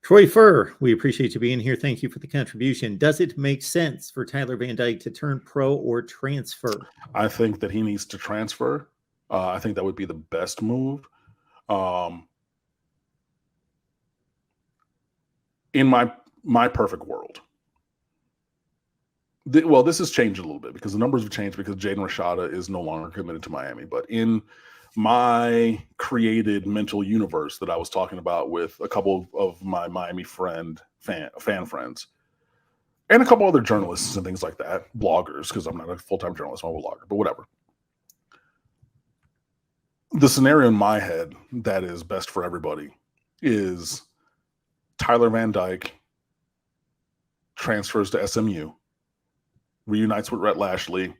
Troy Furr, we appreciate you being here. Thank you for the contribution. Does it make sense for Tyler Van Dyke to turn pro or transfer? I think that he needs to transfer. I think that would be the best move. In my perfect world. This has changed a little bit because the numbers have changed because Jaden Rashada is no longer committed to Miami. But in my created mental universe that I was talking about with a couple of my Miami fan friends and a couple other journalists and things like that, bloggers, because I'm not a full-time journalist, I'm a blogger, but whatever. The scenario in my head that is best for everybody is Tyler Van Dyke transfers to SMU, reunites with Rhett Lashley,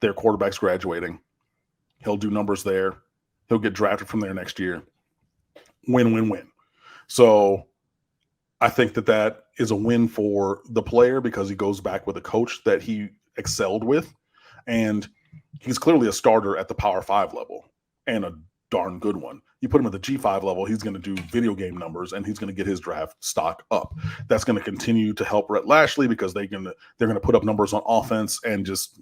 their quarterback's graduating. He'll do numbers there. He'll get drafted from there next year. Win, win, win. So I think that is a win for the player because he goes back with a coach that he excelled with. And he's clearly a starter at the Power 5 level and a darn good one. You put him at the G5 level, he's going to do video game numbers and he's going to get his draft stock up. That's going to continue to help Rhett Lashley because they're going to put up numbers on offense and just,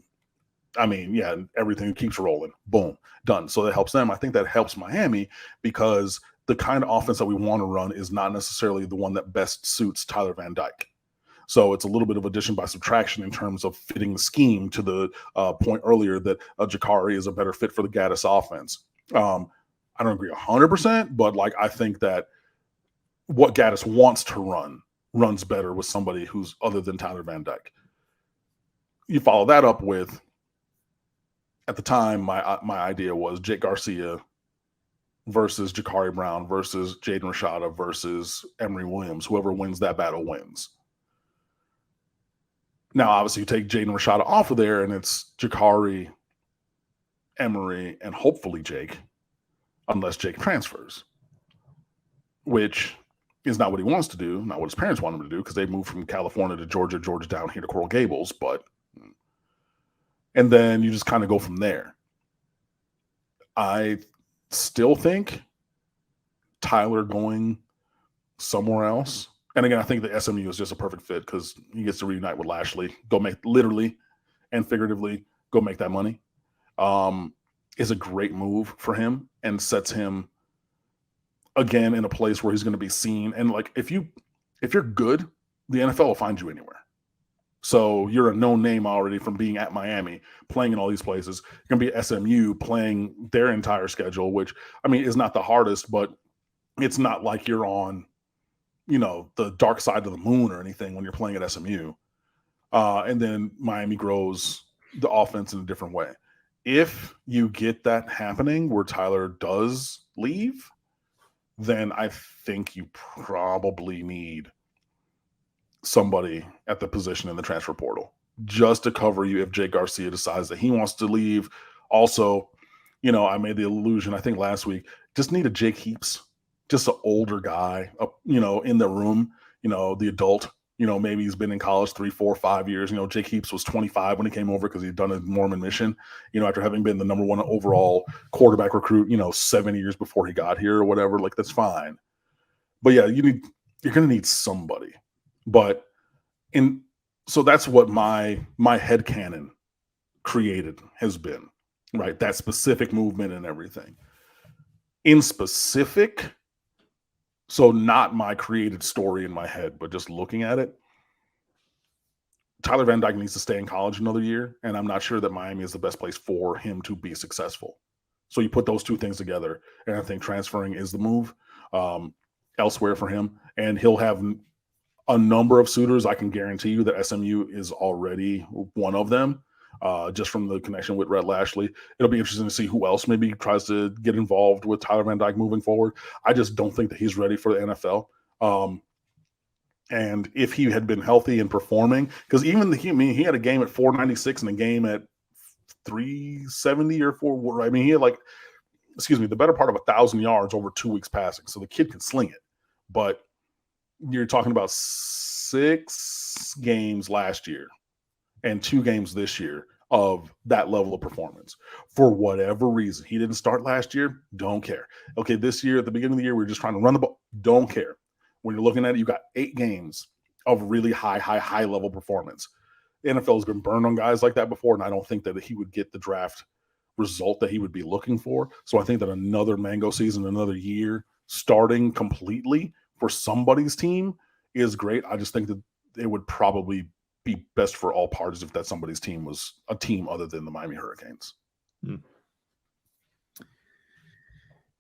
everything keeps rolling. Boom, done. So that helps them. I think that helps Miami because the kind of offense that we want to run is not necessarily the one that best suits Tyler Van Dyke. So it's a little bit of addition by subtraction in terms of fitting the scheme to the point earlier that Jakari is a better fit for the Gaddis offense. I don't agree 100%, but I think that what Gaddis wants to runs better with somebody who's other than Tyler Van Dyke. You follow that up with, at the time, my idea was Jake Garcia versus Jakari Brown versus Jaden Rashada versus Emory Williams. Whoever wins that battle wins. Now, obviously, you take Jaden Rashada off of there, and it's Jakari, Emory, and hopefully Jake, unless Jake transfers, which is not what he wants to do, not what his parents want him to do, because they moved from California to Georgia down here to Coral Gables. And then you just kind of go from there. I still think Tyler going somewhere else. And again, I think the SMU is just a perfect fit because he gets to reunite with Lashley, go make literally and figuratively go make that money. Is a great move for him and sets him again in a place where he's going to be seen. And if you're good, the NFL will find you anywhere. So you're a known name already from being at Miami, playing in all these places. You're going to be at SMU playing their entire schedule, which is not the hardest, but it's not like you're on, the dark side of the moon or anything when you're playing at SMU. And then Miami grows the offense in a different way. If you get that happening where Tyler does leave, then I think you probably need somebody at the position in the transfer portal just to cover you if Jake Garcia decides that he wants to leave. Also, I made the allusion, I think last week, just need a Jake Heaps, just an older guy, in the room, the adult. Maybe he's been in college 3, 4, 5 years. Jake Heaps was 25 when he came over because he'd done a Mormon mission, after having been the number 1 overall quarterback recruit, 7 years before he got here or whatever. That's fine. But yeah, you're going to need somebody. But so that's what my headcanon created has been, right? That specific movement and everything. In specific, so not my created story in my head, but just looking at it, Tyler Van Dyke needs to stay in college another year, and I'm not sure that Miami is the best place for him to be successful. So you put those two things together, and I think transferring is the move elsewhere for him, and he'll have a number of suitors. I can guarantee you that SMU is already one of them, just from the connection with Rhett Lashley. It'll be interesting to see who else maybe tries to get involved with Tyler Van Dyke moving forward. I just don't think that he's ready for the NFL. And if he had been healthy and performing, because even he had a game at 496 and a game at 370 or 4. He had the better part of 1,000 yards over 2 weeks passing. So the kid can sling it, but you're talking about 6 games last year and 2 games this year of that level of performance. For whatever reason, he didn't start last year. Don't care. Okay, this year, at the beginning of the year, we were just trying to run the ball. Don't care. when you're looking at it, you got 8 games of really high level performance. The NFL has been burned on guys like that before, and I don't think that he would get the draft result that he would be looking for. So I think that another mango season, another year starting completely for somebody's team is great. I just think that it would probably be best for all parties if that somebody's team was a team other than the Miami Hurricanes.